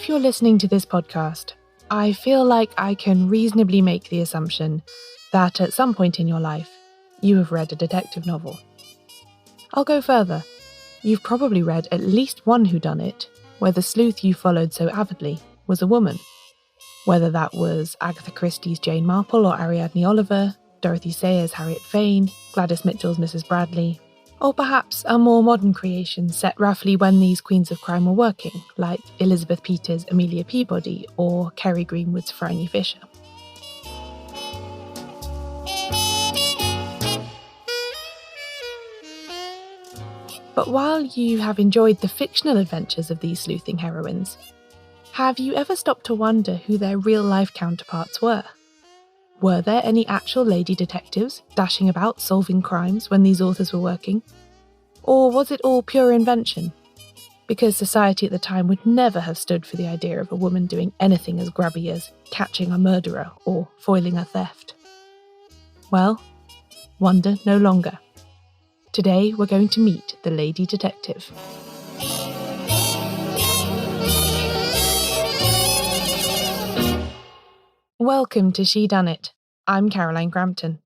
If you're listening to this podcast, I feel like I can reasonably make the assumption that at some point in your life, you have read a detective novel. I'll go further. You've probably read at least one whodunit where the sleuth you followed so avidly was a woman. Whether that was Agatha Christie's Jane Marple or Ariadne Oliver, Dorothy Sayers' Harriet Vane, Gladys Mitchell's Mrs. Bradley, or perhaps a more modern creation set roughly when these queens of crime were working, like Elizabeth Peters' Amelia Peabody or Kerry Greenwood's Phryne Fisher. But while you have enjoyed the fictional adventures of these sleuthing heroines, have you ever stopped to wonder who their real-life counterparts were? Were there any actual lady detectives dashing about solving crimes when these authors were working? Or was it all pure invention? Because society at the time would never have stood for the idea of a woman doing anything as grubby as catching a murderer or foiling a theft. Well, wonder no longer. Today we're going to meet the lady detective. Welcome to Shedunnit. I'm Caroline Crampton.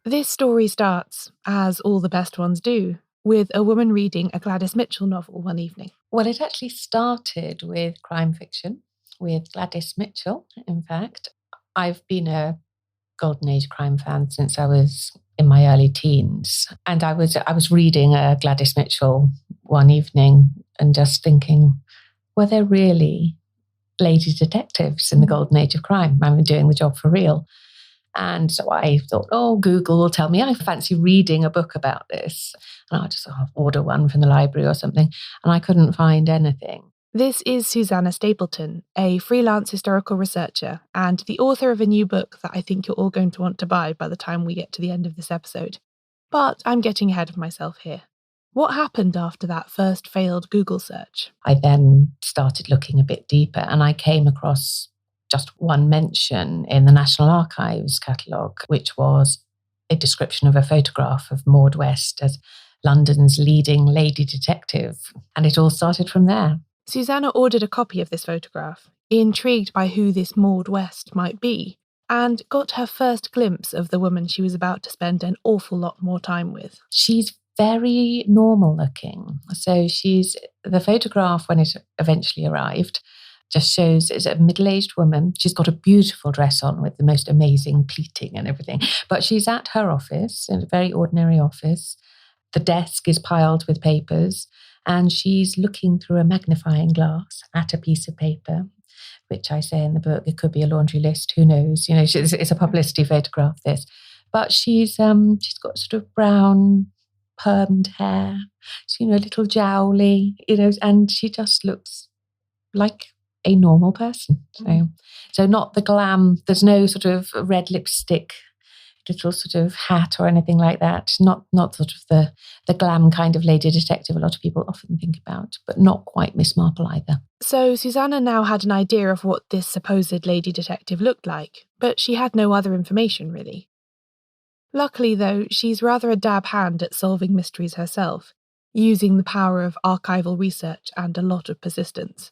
This story starts, as all the best ones do, with a woman reading a Gladys Mitchell novel one evening. Well, it actually started with crime fiction, with Gladys Mitchell, in fact. I've been a Golden Age crime fan since I was in my early teens. And I was reading a Gladys Mitchell one evening and just thinking, were there really lady detectives in the Golden Age of crime? I'm doing the job for real. And so I thought, Google will tell me I fancy reading a book about this. And I'll just order one from the library or something. And I couldn't find anything. This is Susanna Stapleton, a freelance historical researcher and the author of a new book that I think you're all going to want to buy by the time we get to the end of this episode. But I'm getting ahead of myself here. What happened after that first failed Google search? I then started looking a bit deeper and I came across just one mention in the National Archives catalogue, which was a description of a photograph of Maud West as London's leading lady detective. And it all started from there. Susanna ordered a copy of this photograph, intrigued by who this Maud West might be, and got her first glimpse of the woman she was about to spend an awful lot more time with. She's very normal looking. So the photograph, when it eventually arrived, just shows it's a middle-aged woman. She's got a beautiful dress on with the most amazing pleating and everything. But she's at her office, in a very ordinary office. The desk is piled with papers. And she's looking through a magnifying glass at a piece of paper, which I say in the book, it could be a laundry list, who knows? It's a publicity photograph, this. But she's got sort of brown, permed hair, a little jowly, and she just looks like a normal person. So not the glam, there's no sort of red lipstick, little sort of hat or anything like that. Not sort of the glam kind of lady detective a lot of people often think about, but not quite Miss Marple either. So Susanna now had an idea of what this supposed lady detective looked like, but she had no other information really. Luckily though, she's rather a dab hand at solving mysteries herself, using the power of archival research and a lot of persistence.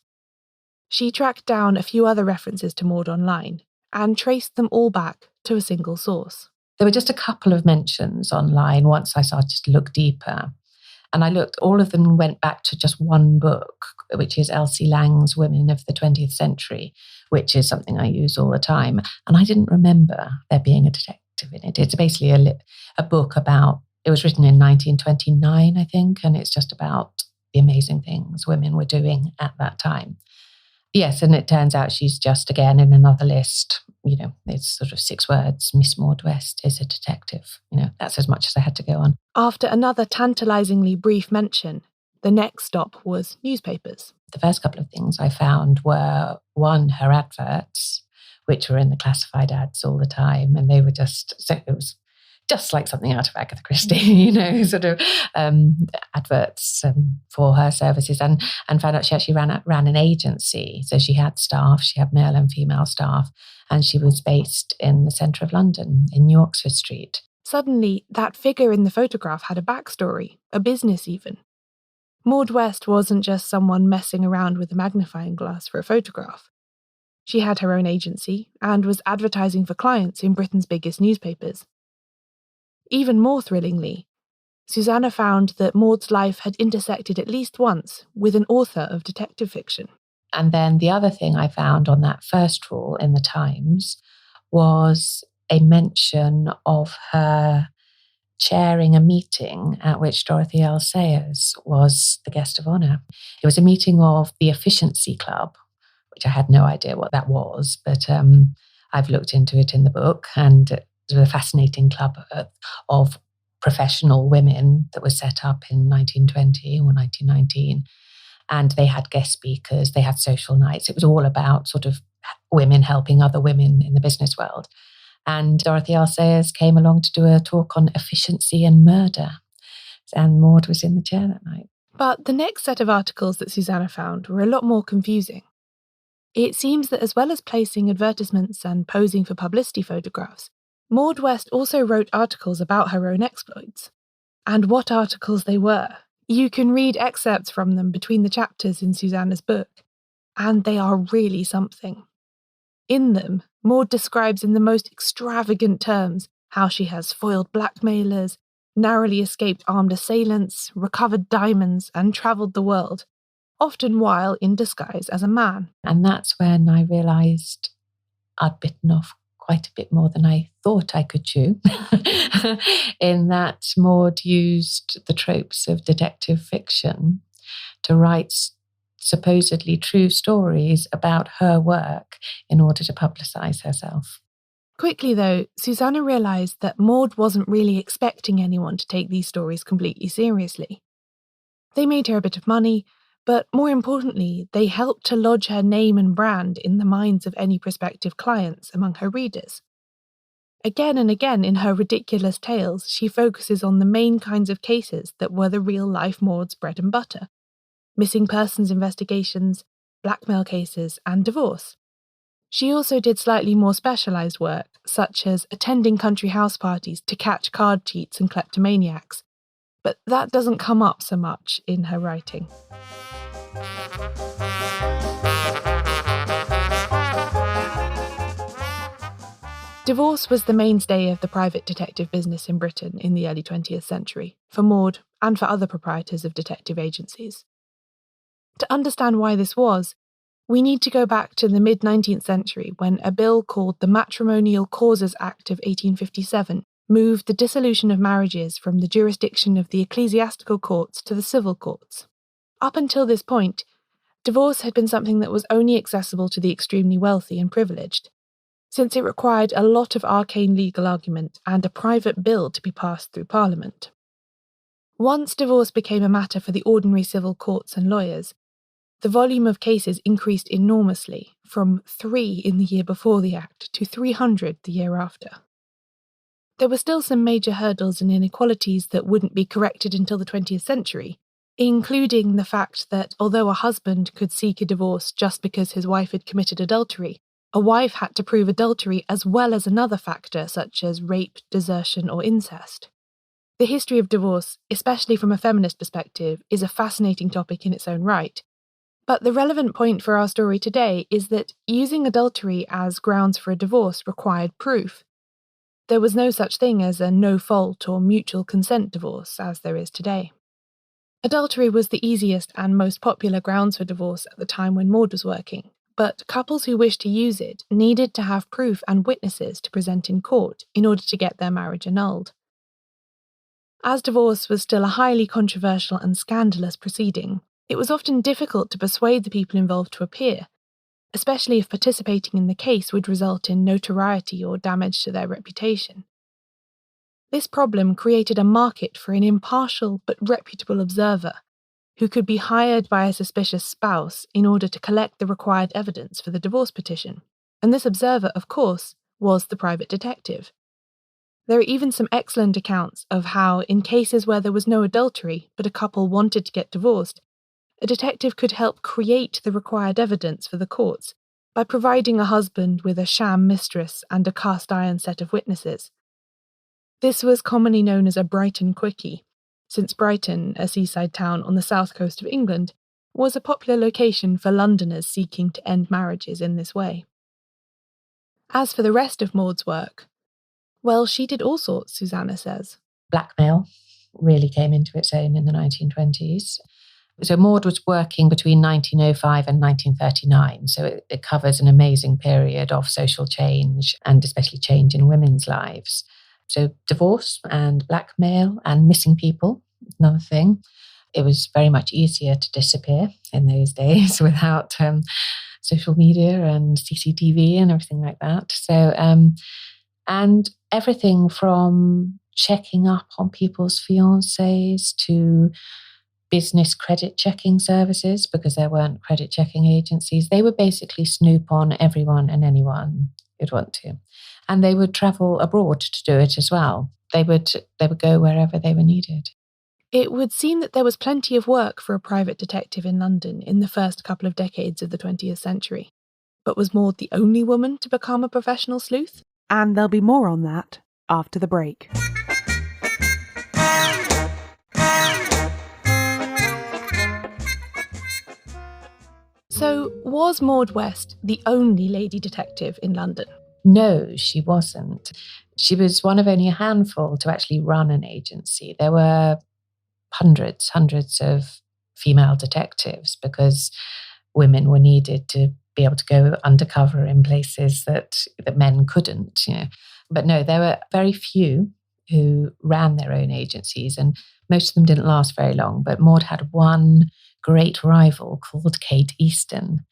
She tracked down a few other references to Maud online and traced them all back to a single source. There were just a couple of mentions online once I started to look deeper. And I looked, all of them went back to just one book, which is Elsie Lang's Women of the 20th Century, which is something I use all the time. And I didn't remember there being a detective in it. It's basically a book about, it was written in 1929, I think, and it's just about the amazing things women were doing at that time. Yes, and it turns out she's just, again, in another list. It's sort of 6 words. Miss Maud West is a detective. That's as much as I had to go on. After another tantalisingly brief mention, the next stop was newspapers. The first couple of things I found were, one, her adverts, which were in the classified ads all the time. And they were it was just like something out of Agatha Christie, sort of adverts for her services, and found out she actually ran an agency. So she had staff, she had male and female staff, and she was based in the centre of London, in New Oxford Street. Suddenly, that figure in the photograph had a backstory, a business even. Maud West wasn't just someone messing around with a magnifying glass for a photograph. She had her own agency and was advertising for clients in Britain's biggest newspapers. Even more thrillingly, Susanna found that Maud's life had intersected at least once with an author of detective fiction. And then the other thing I found on that first rule in the Times was a mention of her chairing a meeting at which Dorothy L. Sayers was the guest of honour. It was a meeting of the Efficiency Club, which I had no idea what that was, but I've looked into it in the book, and it was a fascinating club of professional women that was set up in 1920 or 1919. And they had guest speakers, they had social nights. It was all about sort of women helping other women in the business world. And Dorothy L. Sayers came along to do a talk on efficiency and murder. And Maud was in the chair that night. But the next set of articles that Susanna found were a lot more confusing. It seems that as well as placing advertisements and posing for publicity photographs, Maud West also wrote articles about her own exploits. And what articles they were! You can read excerpts from them between the chapters in Susanna's book, and they are really something. In them, Maud describes in the most extravagant terms how she has foiled blackmailers, narrowly escaped armed assailants, recovered diamonds, and travelled the world, often while in disguise as a man. And that's when I realised I'd bitten off quite a bit more than I thought I could chew, in that Maud used the tropes of detective fiction to write supposedly true stories about her work in order to publicise herself. Quickly, though, Susanna realised that Maud wasn't really expecting anyone to take these stories completely seriously. They made her a bit of money, but more importantly, they helped to lodge her name and brand in the minds of any prospective clients among her readers. Again and again in her ridiculous tales, she focuses on the main kinds of cases that were the real-life Maud's bread and butter: missing persons investigations, blackmail cases, and divorce. She also did slightly more specialised work, such as attending country house parties to catch card cheats and kleptomaniacs, but that doesn't come up so much in her writing. Divorce was the mainstay of the private detective business in Britain in the early 20th century, for Maud and for other proprietors of detective agencies. To understand why this was, we need to go back to the mid-19th century when a bill called the Matrimonial Causes Act of 1857 moved the dissolution of marriages from the jurisdiction of the ecclesiastical courts to the civil courts. Up until this point, divorce had been something that was only accessible to the extremely wealthy and privileged, since it required a lot of arcane legal argument and a private bill to be passed through Parliament. Once divorce became a matter for the ordinary civil courts and lawyers, the volume of cases increased enormously, from 3 in the year before the Act to 300 the year after. There were still some major hurdles and inequalities that wouldn't be corrected until the 20th century, including the fact that although a husband could seek a divorce just because his wife had committed adultery, a wife had to prove adultery as well as another factor such as rape, desertion, or incest. The history of divorce, especially from a feminist perspective, is a fascinating topic in its own right. But the relevant point for our story today is that using adultery as grounds for a divorce required proof. There was no such thing as a no-fault or mutual consent divorce, as there is today. Adultery was the easiest and most popular grounds for divorce at the time when Maud was working, but couples who wished to use it needed to have proof and witnesses to present in court in order to get their marriage annulled. As divorce was still a highly controversial and scandalous proceeding, it was often difficult to persuade the people involved to appear, especially if participating in the case would result in notoriety or damage to their reputation. This problem created a market for an impartial but reputable observer, who could be hired by a suspicious spouse in order to collect the required evidence for the divorce petition, and this observer, of course, was the private detective. There are even some excellent accounts of how, in cases where there was no adultery but a couple wanted to get divorced, a detective could help create the required evidence for the courts by providing a husband with a sham mistress and a cast-iron set of witnesses. This was commonly known as a Brighton quickie, since Brighton, a seaside town on the south coast of England, was a popular location for Londoners seeking to end marriages in this way. As for the rest of Maud's work, well, she did all sorts, Susanna says. Blackmail really came into its own in the 1920s. So Maud was working between 1905 and 1939, so it covers an amazing period of social change and especially change in women's lives. So divorce and blackmail and missing people, another thing. It was very much easier to disappear in those days without social media and CCTV and everything like that. So, and everything from checking up on people's fiancés to business credit checking services, because there weren't credit checking agencies. They would basically snoop on everyone and anyone who'd want to. And they would travel abroad to do it as well. They would go wherever they were needed. It would seem that there was plenty of work for a private detective in London in the first couple of decades of the 20th century. But was Maud the only woman to become a professional sleuth? And there'll be more on that after the break. So, was Maud West the only lady detective in London? No, she wasn't. She was one of only a handful to actually run an agency. There were hundreds of female detectives because women were needed to be able to go undercover in places that men couldn't. But no, there were very few who ran their own agencies, and most of them didn't last very long. But Maud had one great rival called Kate Easton,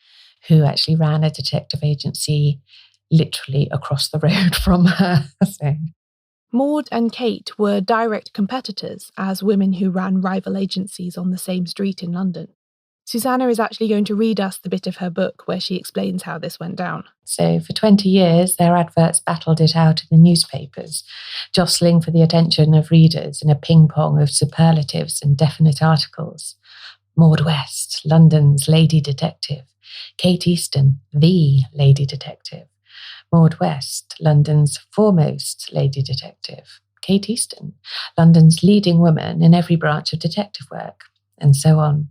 who actually ran a detective agency literally across the road from her. So. Maud and Kate were direct competitors as women who ran rival agencies on the same street in London. Susanna is actually going to read us the bit of her book where she explains how this went down. So for 20 years, their adverts battled it out in the newspapers, jostling for the attention of readers in a ping-pong of superlatives and definite articles. Maud West, London's lady detective. Kate Easton, the lady detective. Maud West, London's foremost lady detective. Kate Easton, London's leading woman in every branch of detective work, and so on.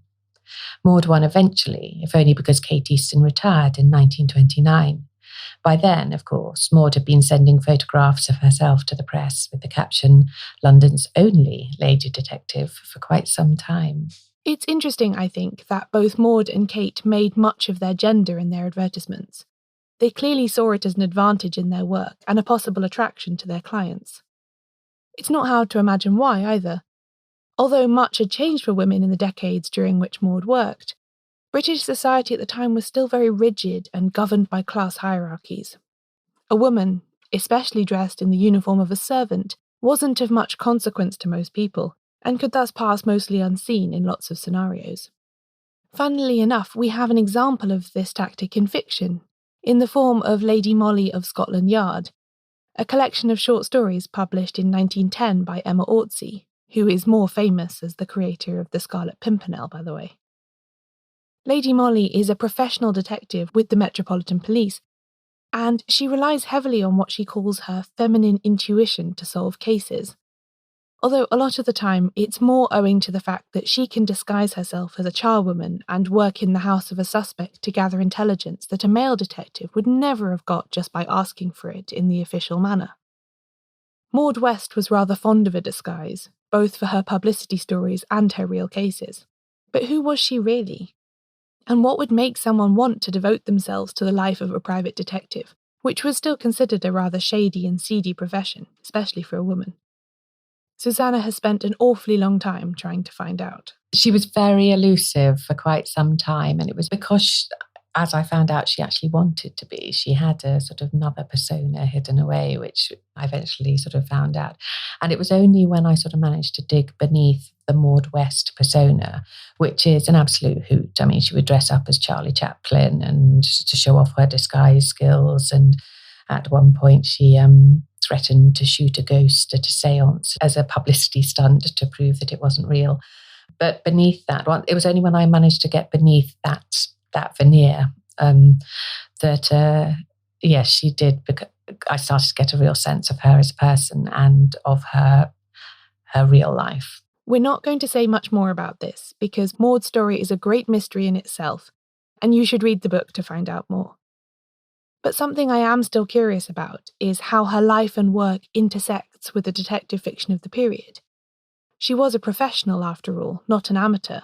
Maud won eventually, if only because Kate Easton retired in 1929. By then, of course, Maud had been sending photographs of herself to the press with the caption, London's only lady detective, for quite some time. It's interesting, I think, that both Maud and Kate made much of their gender in their advertisements. They clearly saw it as an advantage in their work and a possible attraction to their clients. It's not hard to imagine why, either. Although much had changed for women in the decades during which Maud worked, British society at the time was still very rigid and governed by class hierarchies. A woman, especially dressed in the uniform of a servant, wasn't of much consequence to most people, and could thus pass mostly unseen in lots of scenarios. Funnily enough, we have an example of this tactic in fiction, in the form of Lady Molly of Scotland Yard, a collection of short stories published in 1910 by Emma Ortsey, who is more famous as the creator of The Scarlet Pimpernel, by the way. Lady Molly is a professional detective with the Metropolitan Police, and she relies heavily on what she calls her feminine intuition to solve cases. Although a lot of the time it's more owing to the fact that she can disguise herself as a charwoman and work in the house of a suspect to gather intelligence that a male detective would never have got just by asking for it in the official manner. Maud West was rather fond of a disguise, both for her publicity stories and her real cases. But who was she really? And what would make someone want to devote themselves to the life of a private detective, which was still considered a rather shady and seedy profession, especially for a woman? Susanna has spent an awfully long time trying to find out. She was very elusive for quite some time, and it was because, as I found out, she actually wanted to be. She had a sort of another persona hidden away, which I eventually sort of found out. And it was only when I sort of managed to dig beneath the Maud West persona, which is an absolute hoot. I mean, she would dress up as Charlie Chaplin and to show off her disguise skills. And at one point, she threatened to shoot a ghost at a seance as a publicity stunt to prove that it wasn't real. But beneath that, it was only when I managed to get beneath that veneer that, yes, she did I started to get a real sense of her as a person and of her real life. We're not going to say much more about this because Maud's story is a great mystery in itself, and you should read the book to find out more. But something I am still curious about is how her life and work intersects with the detective fiction of the period. She was a professional, after all, not an amateur,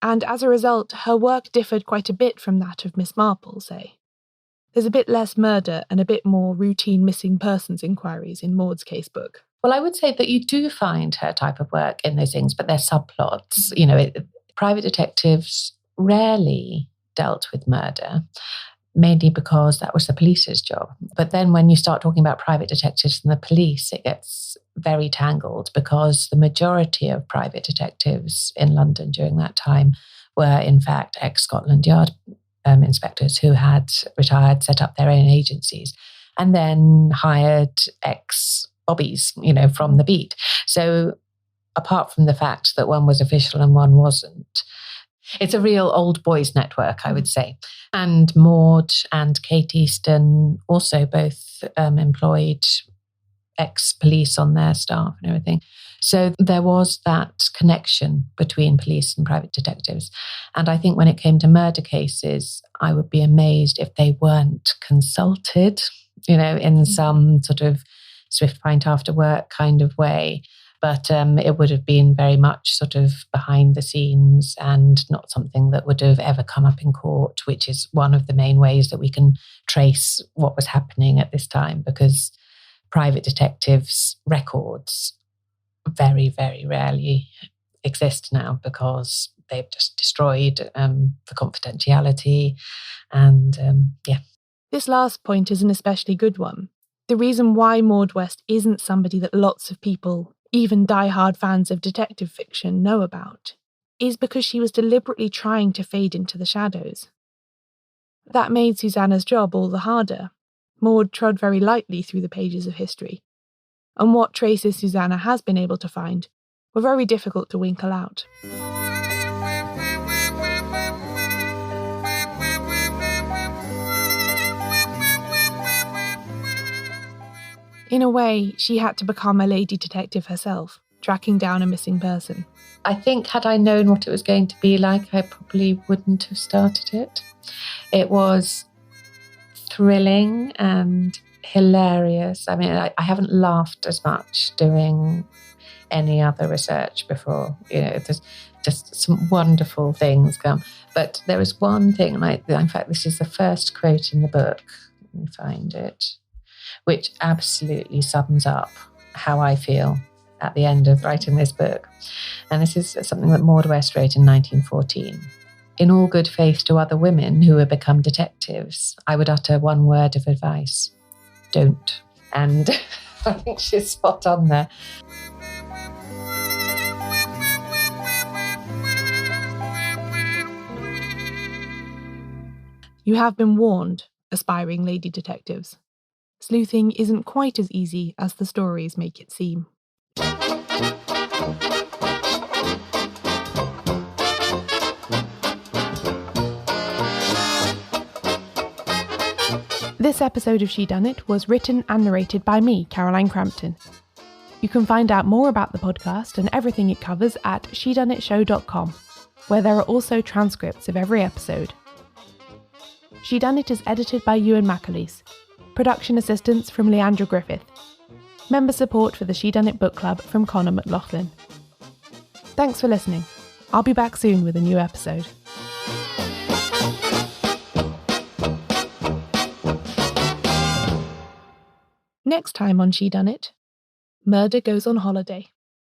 and as a result, her work differed quite a bit from that of Miss Marple, say. There's a bit less murder and a bit more routine missing persons inquiries in Maud's casebook. Well, I would say that you do find her type of work in those things, but they're subplots. Private detectives rarely dealt with murder, mainly because that was the police's job. But then when you start talking about private detectives and the police, it gets very tangled because the majority of private detectives in London during that time were, in fact, ex-Scotland Yard inspectors who had retired, set up their own agencies, and then hired ex-bobbies, from the beat. So apart from the fact that one was official and one wasn't, it's a real old boys network, I would say. And Maud and Kate Easton also both employed ex-police on their staff and everything. So there was that connection between police and private detectives. And I think when it came to murder cases, I would be amazed if they weren't consulted, in some sort of swift pint after work kind of way. But it would have been very much sort of behind the scenes and not something that would have ever come up in court, which is one of the main ways that we can trace what was happening at this time, because private detectives' records very, very rarely exist now because they've just destroyed for confidentiality. And This last point is an especially good one. The reason why Maud West isn't somebody that lots of people, even die-hard fans of detective fiction, know about, is because she was deliberately trying to fade into the shadows. That made Susanna's job all the harder. Maud trod very lightly through the pages of history, and what traces Susanna has been able to find were very difficult to winkle out. In a way, she had to become a lady detective herself, tracking down a missing person. I think had I known what it was going to be like, I probably wouldn't have started it. It was thrilling and hilarious. I mean, I haven't laughed as much doing any other research before. There's just some wonderful things come. But there was one thing, in fact, this is the first quote in the book. Let me find it, which absolutely sums up how I feel at the end of writing this book. And this is something that Maud West wrote in 1914. In all good faith to other women who have become detectives, I would utter one word of advice. Don't. And I think she's spot on there. You have been warned, aspiring lady detectives. Sleuthing isn't quite as easy as the stories make it seem. This episode of Shedunnit was written and narrated by me, Caroline Crampton. You can find out more about the podcast and everything it covers at shedunnitshow.com, where there are also transcripts of every episode. Shedunnit is edited by Euan MacAleece. Production assistance from Leandra Griffith. Member support for the Shedunnit Book Club from Connor McLoughlin. Thanks for listening. I'll be back soon with a new episode. Next time on Shedunnit, murder goes on holiday.